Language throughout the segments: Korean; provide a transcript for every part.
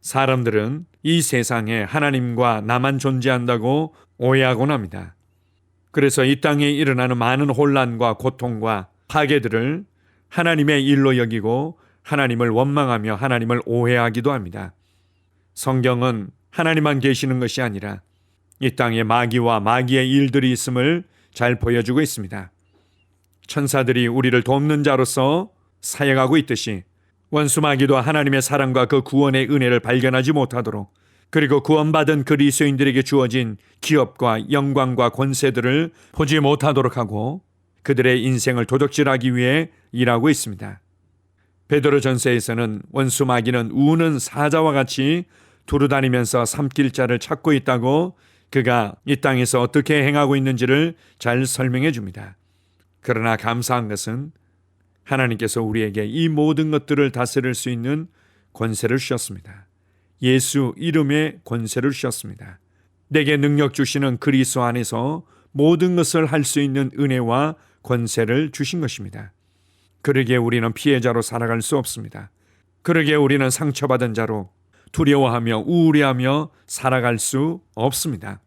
사람들은 이 세상에 하나님과 나만 존재한다고 오해하곤 합니다. 그래서 이 땅에 일어나는 많은 혼란과 고통과 파괴들을 하나님의 일로 여기고 하나님을 원망하며 하나님을 오해하기도 합니다. 성경은 하나님만 계시는 것이 아니라 이 땅에 마귀와 마귀의 일들이 있음을 잘 보여주고 있습니다. 천사들이 우리를 돕는 자로서 사역하고 있듯이 원수 마귀도 하나님의 사랑과 그 구원의 은혜를 발견하지 못하도록, 그리고 구원받은 그리스도인들에게 주어진 기업과 영광과 권세들을 보지 못하도록 하고 그들의 인생을 도적질하기 위해 일하고 있습니다. 베드로전서에서는 원수 마귀는 우는 사자와 같이 두루다니면서 삼킬 자를 찾고 있다고 그가 이 땅에서 어떻게 행하고 있는지를 잘 설명해 줍니다. 그러나 감사한 것은 하나님께서 우리에게 이 모든 것들을 다스릴 수 있는 권세를 주셨습니다. 예수 이름의 권세를 주셨습니다. 내게 능력 주시는 그리스도 안에서 모든 것을 할 수 있는 은혜와 권세를 주신 것입니다. 그러기에 우리는 피해자로 살아갈 수 없습니다. 그러기에 우리는 상처받은 자로 두려워하며 우울해하며 살아갈 수 없습니다.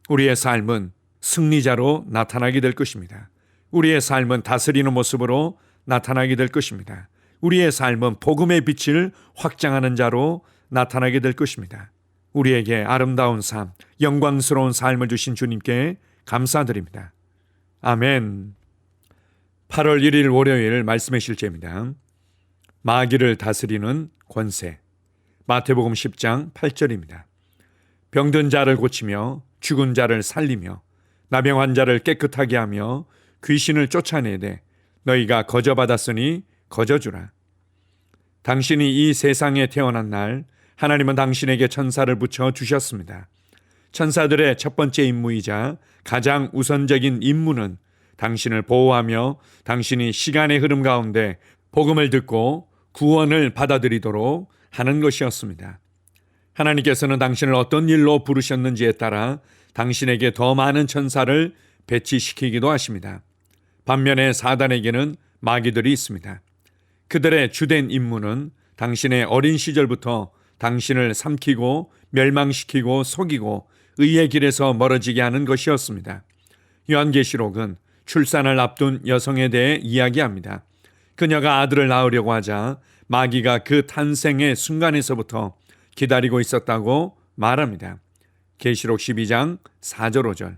우리의 삶은 승리자로 나타나게 될 것입니다. 우리의 삶은 다스리는 모습으로 나타나게 될 것입니다. 우리의 삶은 복음의 빛을 확장하는 자로 나타나게 될 것입니다. 우리에게 아름다운 삶, 영광스러운 삶을 주신 주님께 감사드립니다. 아멘. 8월 1일 월요일 말씀의 실제입니다. 마귀를 다스리는 권세. 마태복음 10장 8절입니다. 병든 자를 고치며 죽은 자를 살리며 나병 환자를 깨끗하게 하며 귀신을 쫓아내되 너희가 거저받았으니 거저주라. 당신이 이 세상에 태어난 날 하나님은 당신에게 천사를 붙여 주셨습니다. 천사들의 첫 번째 임무이자 가장 우선적인 임무는 당신을 보호하며 당신이 시간의 흐름 가운데 복음을 듣고 구원을 받아들이도록 하는 것이었습니다. 하나님께서는 당신을 어떤 일로 부르셨는지에 따라 당신에게 더 많은 천사를 배치시키기도 하십니다. 반면에 사단에게는 마귀들이 있습니다. 그들의 주된 임무는 당신의 어린 시절부터 당신을 삼키고 멸망시키고 속이고 의의 길에서 멀어지게 하는 것이었습니다. 요한계시록은 출산을 앞둔 여성에 대해 이야기합니다. 그녀가 아들을 낳으려고 하자 마귀가 그 탄생의 순간에서부터 기다리고 있었다고 말합니다. 계시록 12장 4절 5절.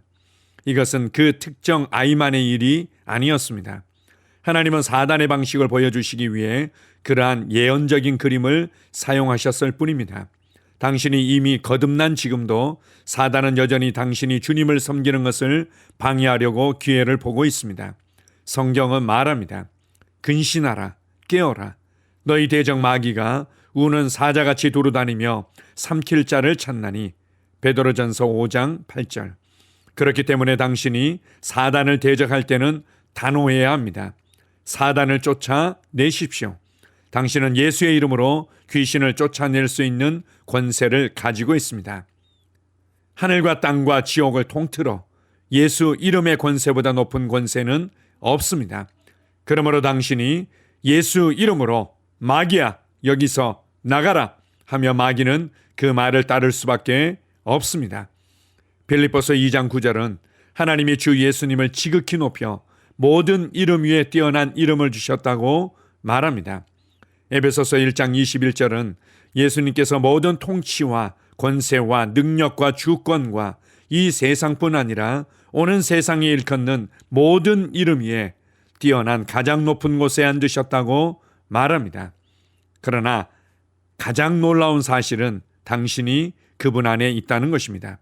이것은 그 특정 아이만의 일이 아니었습니다. 하나님은 사단의 방식을 보여주시기 위해 그러한 예언적인 그림을 사용하셨을 뿐입니다. 당신이 이미 거듭난 지금도 사단은 여전히 당신이 주님을 섬기는 것을 방해하려고 기회를 보고 있습니다. 성경은 말합니다. 근신하라, 깨어라. 너희 대적 마귀가 우는 사자같이 두루다니며 삼킬 자를 찾나니. 베드로전서 5장 8절. 그렇기 때문에 당신이 사단을 대적할 때는 단호해야 합니다. 사단을 쫓아내십시오. 당신은 예수의 이름으로 귀신을 쫓아낼 수 있는 권세를 가지고 있습니다. 하늘과 땅과 지옥을 통틀어 예수 이름의 권세보다 높은 권세는 없습니다. 그러므로 당신이 예수 이름으로 마귀야 여기서 나가라 하며 마귀는 그 말을 따를 수밖에 없습니다. 빌립보서 2장 9절은 하나님이 주 예수님을 지극히 높여 모든 이름 위에 뛰어난 이름을 주셨다고 말합니다. 에베소서 1장 21절은 예수님께서 모든 통치와 권세와 능력과 주권과 이 세상뿐 아니라 오는 세상에 일컫는 모든 이름 위에 뛰어난 가장 높은 곳에 앉으셨다고 말합니다. 그러나 가장 놀라운 사실은 당신이 그분 안에 있다는 것입니다.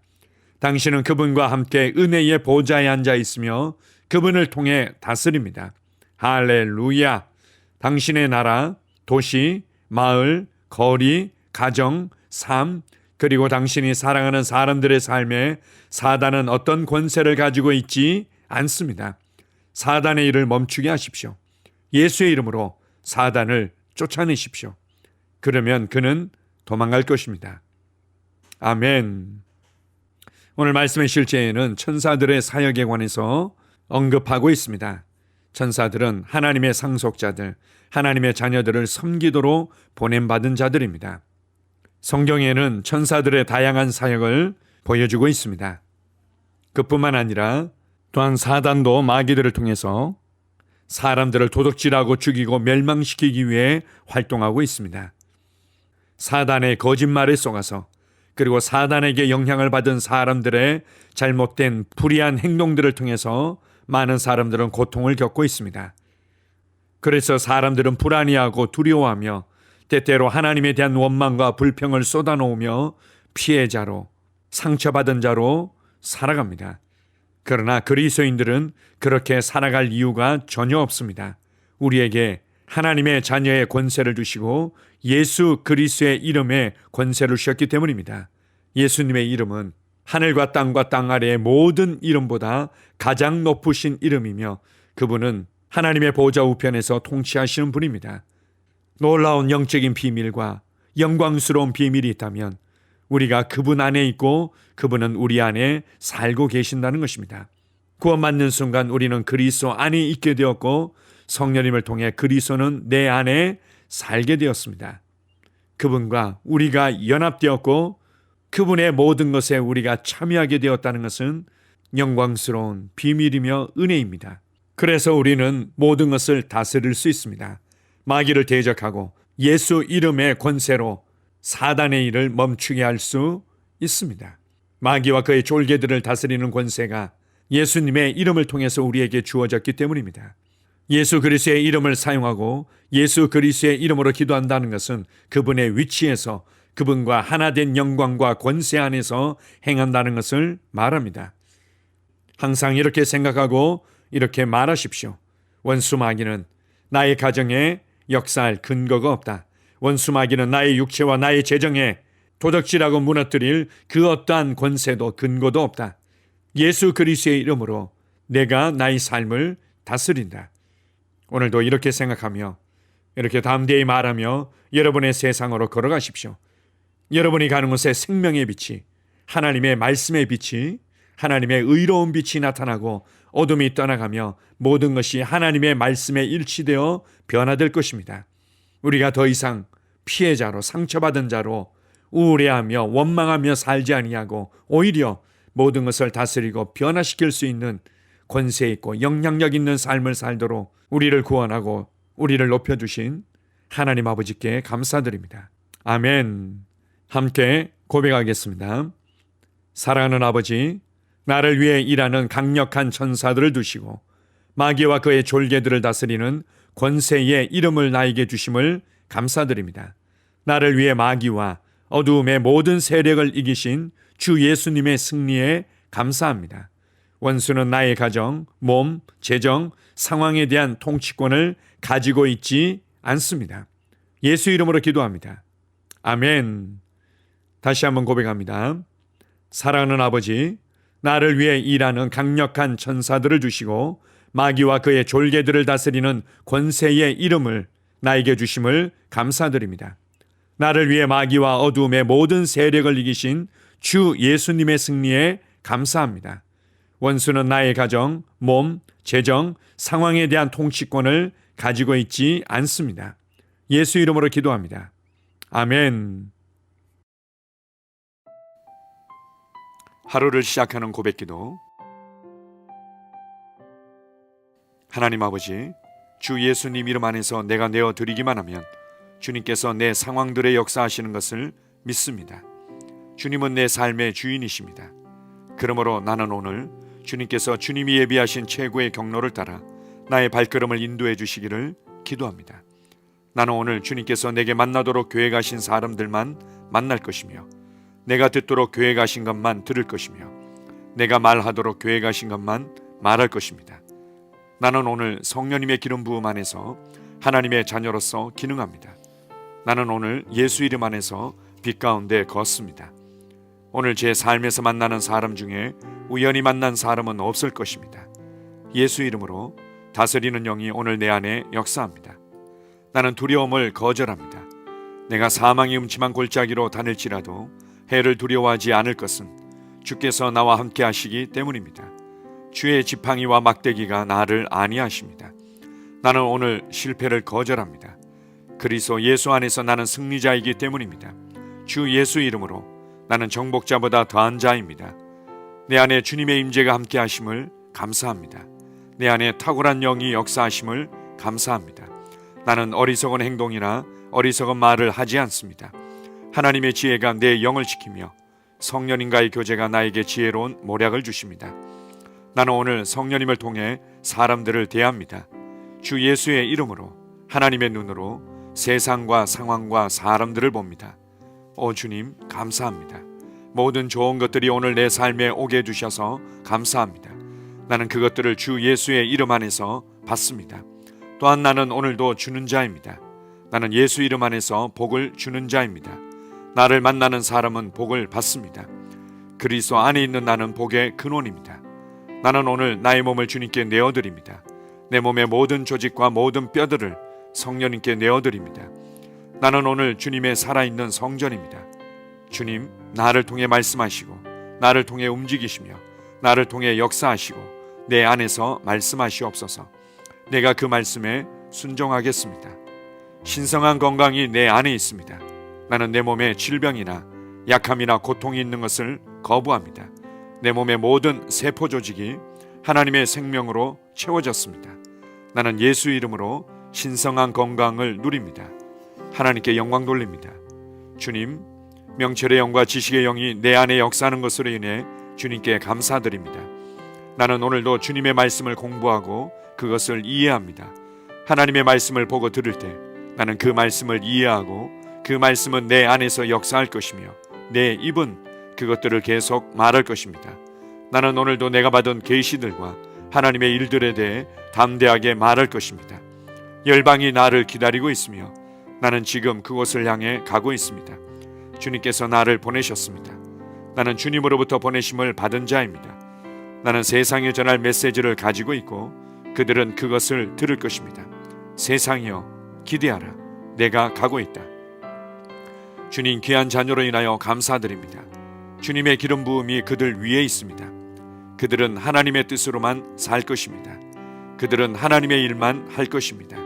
당신은 그분과 함께 은혜의 보좌에 앉아 있으며 그분을 통해 다스립니다. 할렐루야! 당신의 나라, 도시, 마을, 거리, 가정, 삶, 그리고 당신이 사랑하는 사람들의 삶에 사단은 어떤 권세를 가지고 있지 않습니다. 사단의 일을 멈추게 하십시오. 예수의 이름으로 사단을 쫓아내십시오. 그러면 그는 도망갈 것입니다. 아멘. 오늘 말씀의 실제에는 천사들의 사역에 관해서 언급하고 있습니다. 천사들은 하나님의 상속자들, 하나님의 자녀들을 섬기도록 보냄받은 자들입니다. 성경에는 천사들의 다양한 사역을 보여주고 있습니다. 그뿐만 아니라 또한 사단도 마귀들을 통해서 사람들을 도둑질하고 죽이고 멸망시키기 위해 활동하고 있습니다. 사단의 거짓말에 속아서 그리고 사단에게 영향을 받은 사람들의 잘못된 불의한 행동들을 통해서 많은 사람들은 고통을 겪고 있습니다. 그래서 사람들은 불안해하고 두려워하며 때때로 하나님에 대한 원망과 불평을 쏟아놓으며 피해자로, 상처받은 자로 살아갑니다. 그러나 그리스도인들은 그렇게 살아갈 이유가 전혀 없습니다. 우리에게 하나님의 자녀의 권세를 주시고 예수 그리스도의 이름에 권세를 주셨기 때문입니다. 예수님의 이름은 하늘과 땅 아래의 모든 이름보다 가장 높으신 이름이며 그분은 하나님의 보좌 우편에서 통치하시는 분입니다. 놀라운 영적인 비밀과 영광스러운 비밀이 있다면 우리가 그분 안에 있고 그분은 우리 안에 살고 계신다는 것입니다. 구원받는 순간 우리는 그리스도 안에 있게 되었고 성령님을 통해 그리스도는 내 안에 살게 되었습니다. 그분과 우리가 연합되었고 그분의 모든 것에 우리가 참여하게 되었다는 것은 영광스러운 비밀이며 은혜입니다. 그래서 우리는 모든 것을 다스릴 수 있습니다. 마귀를 대적하고 예수 이름의 권세로 사단의 일을 멈추게 할 수 있습니다. 마귀와 그의 졸개들을 다스리는 권세가 예수님의 이름을 통해서 우리에게 주어졌기 때문입니다. 예수 그리스도의 이름을 사용하고 예수 그리스도의 이름으로 기도한다는 것은 그분의 위치에서 그분과 하나된 영광과 권세 안에서 행한다는 것을 말합니다. 항상 이렇게 생각하고 이렇게 말하십시오. 원수 마귀는 나의 가정에 역사할 근거가 없다. 원수 마귀는 나의 육체와 나의 재정에 도적질하고 무너뜨릴 그 어떠한 권세도 근거도 없다. 예수 그리스도의 이름으로 내가 나의 삶을 다스린다. 오늘도 이렇게 생각하며 이렇게 담대히 말하며 여러분의 세상으로 걸어가십시오. 여러분이 가는 곳에 생명의 빛이, 하나님의 말씀의 빛이, 하나님의 의로운 빛이 나타나고 어둠이 떠나가며 모든 것이 하나님의 말씀에 일치되어 변화될 것입니다. 우리가 더 이상 피해자로, 상처받은 자로 우울해하며 원망하며 살지 아니하고 오히려 모든 것을 다스리고 변화시킬 수 있는 권세 있고 영향력 있는 삶을 살도록 우리를 구원하고 우리를 높여주신 하나님 아버지께 감사드립니다. 아멘. 함께 고백하겠습니다. 사랑하는 아버지, 나를 위해 일하는 강력한 천사들을 두시고 마귀와 그의 졸개들을 다스리는 권세의 이름을 나에게 주심을 감사드립니다. 나를 위해 마귀와 어두움의 모든 세력을 이기신 주 예수님의 승리에 감사합니다. 원수는 나의 가정, 몸, 재정, 상황에 대한 통치권을 가지고 있지 않습니다. 예수 이름으로 기도합니다. 아멘. 다시 한번 고백합니다. 사랑하는 아버지, 나를 위해 일하는 강력한 천사들을 주시고 마귀와 그의 졸개들을 다스리는 권세의 이름을 나에게 주심을 감사드립니다. 나를 위해 마귀와 어두움의 모든 세력을 이기신 주 예수님의 승리에 감사합니다. 원수는 나의 가정, 몸, 재정, 상황에 대한 통치권을 가지고 있지 않습니다. 예수 이름으로 기도합니다. 아멘. 하루를 시작하는 고백기도. 하나님 아버지, 주 예수님 이름 안에서 내가 내어 드리기만 하면 주님께서 내 상황들의 역사하시는 것을 믿습니다. 주님은 내 삶의 주인이십니다. 그러므로 나는 오늘 주님께서 주님이 예비하신 최고의 경로를 따라 나의 발걸음을 인도해 주시기를 기도합니다. 나는 오늘 주님께서 내게 만나도록 계획하신 사람들만 만날 것이며 내가 듣도록 계획하신 것만 들을 것이며 내가 말하도록 계획하신 것만 말할 것입니다. 나는 오늘 성령님의 기름 부음 안에서 하나님의 자녀로서 기능합니다. 나는 오늘 예수 이름 안에서 빛 가운데 걷습니다. 오늘 제 삶에서 만나는 사람 중에 우연히 만난 사람은 없을 것입니다. 예수 이름으로 다스리는 영이 오늘 내 안에 역사합니다. 나는 두려움을 거절합니다. 내가 사망의 음침한 골짜기로 다닐지라도 해를 두려워하지 않을 것은 주께서 나와 함께 하시기 때문입니다. 주의 지팡이와 막대기가 나를 안위하십니다. 나는 오늘 실패를 거절합니다. 그리스도 예수 안에서 나는 승리자이기 때문입니다. 주 예수 이름으로 나는 정복자보다 더한 자입니다. 내 안에 주님의 임재가 함께 하심을 감사합니다. 내 안에 탁월한 영이 역사하심을 감사합니다. 나는 어리석은 행동이나 어리석은 말을 하지 않습니다. 하나님의 지혜가 내 영을 지키며 성령님과의 교제가 나에게 지혜로운 모략을 주십니다. 나는 오늘 성령님을 통해 사람들을 대합니다. 주 예수의 이름으로 하나님의 눈으로 세상과 상황과 사람들을 봅니다. 오 주님 감사합니다. 모든 좋은 것들이 오늘 내 삶에 오게 해주셔서 감사합니다. 나는 그것들을 주 예수의 이름 안에서 받습니다. 또한 나는 오늘도 주는 자입니다. 나는 예수 이름 안에서 복을 주는 자입니다. 나를 만나는 사람은 복을 받습니다. 그리스도 안에 있는 나는 복의 근원입니다. 나는 오늘 나의 몸을 주님께 내어드립니다. 내 몸의 모든 조직과 모든 뼈들을 성령님께 내어드립니다. 나는 오늘 주님의 살아있는 성전입니다. 주님, 나를 통해 말씀하시고 나를 통해 움직이시며 나를 통해 역사하시고 내 안에서 말씀하시옵소서. 내가 그 말씀에 순종하겠습니다. 신성한 건강이 내 안에 있습니다. 나는 내 몸에 질병이나 약함이나 고통이 있는 것을 거부합니다. 내 몸의 모든 세포 조직이 하나님의 생명으로 채워졌습니다. 나는 예수 이름으로 신성한 건강을 누립니다. 하나님께 영광 돌립니다. 주님, 명철의 영과 지식의 영이 내 안에 역사하는 것으로 인해 주님께 감사드립니다. 나는 오늘도 주님의 말씀을 공부하고 그것을 이해합니다. 하나님의 말씀을 보고 들을 때 나는 그 말씀을 이해하고 그 말씀은 내 안에서 역사할 것이며 내 입은 그것들을 계속 말할 것입니다. 나는 오늘도 내가 받은 계시들과 하나님의 일들에 대해 담대하게 말할 것입니다. 열방이 나를 기다리고 있으며 나는 지금 그곳을 향해 가고 있습니다. 주님께서 나를 보내셨습니다. 나는 주님으로부터 보내심을 받은 자입니다. 나는 세상에 전할 메시지를 가지고 있고 그들은 그것을 들을 것입니다. 세상이여 기대하라. 내가 가고 있다. 주님 귀한 자녀로 인하여 감사드립니다. 주님의 기름 부음이 그들 위에 있습니다. 그들은 하나님의 뜻으로만 살 것입니다. 그들은 하나님의 일만 할 것입니다.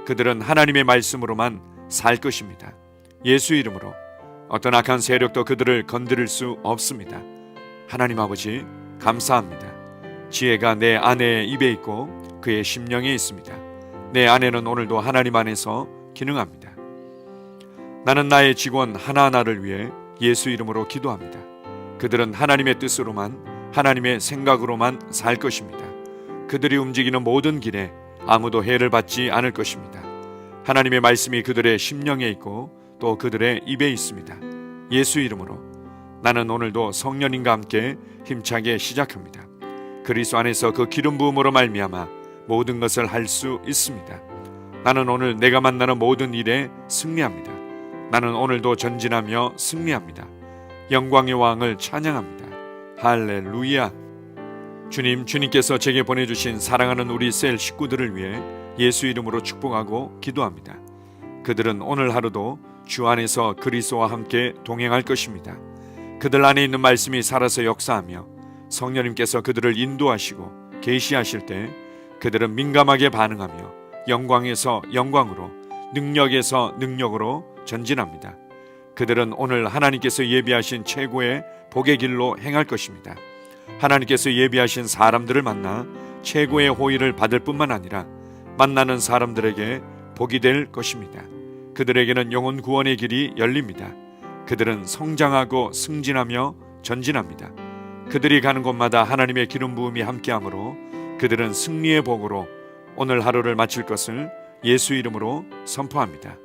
그들은 하나님의 말씀으로만 살 것입니다. 예수 이름으로 어떤 악한 세력도 그들을 건드릴 수 없습니다. 하나님 아버지 감사합니다. 지혜가 내 아내의 입에 있고 그의 심령에 있습니다. 내 아내는 오늘도 하나님 안에서 기능합니다. 나는 나의 직원 하나하나를 위해 예수 이름으로 기도합니다. 그들은 하나님의 뜻으로만 하나님의 생각으로만 살 것입니다. 그들이 움직이는 모든 길에 아무도 해를 받지 않을 것입니다. 하나님의 말씀이 그들의 심령에 있고 또 그들의 입에 있습니다. 예수 이름으로 나는 오늘도 성령님과 함께 힘차게 시작합니다. 그리스도 안에서 그 기름 부음으로 말미암아 모든 것을 할 수 있습니다. 나는 오늘 내가 만나는 모든 일에 승리합니다. 나는 오늘도 전진하며 승리합니다. 영광의 왕을 찬양합니다. 할렐루야. 주님께서 제게 보내주신 사랑하는 우리 셀 식구들을 위해 예수 이름으로 축복하고 기도합니다. 그들은 오늘 하루도 주 안에서 그리스도와 함께 동행할 것입니다. 그들 안에 있는 말씀이 살아서 역사하며 성령님께서 그들을 인도하시고 계시하실 때 그들은 민감하게 반응하며 영광에서 영광으로 능력에서 능력으로 전진합니다. 그들은 오늘 하나님께서 예비하신 최고의 복의 길로 행할 것입니다. 하나님께서 예비하신 사람들을 만나 최고의 호의를 받을 뿐만 아니라 만나는 사람들에게 복이 될 것입니다. 그들에게는 영혼 구원의 길이 열립니다. 그들은 성장하고 승진하며 전진합니다. 그들이 가는 곳마다 하나님의 기름 부음이 함께하므로 그들은 승리의 복으로 오늘 하루를 마칠 것을 예수 이름으로 선포합니다.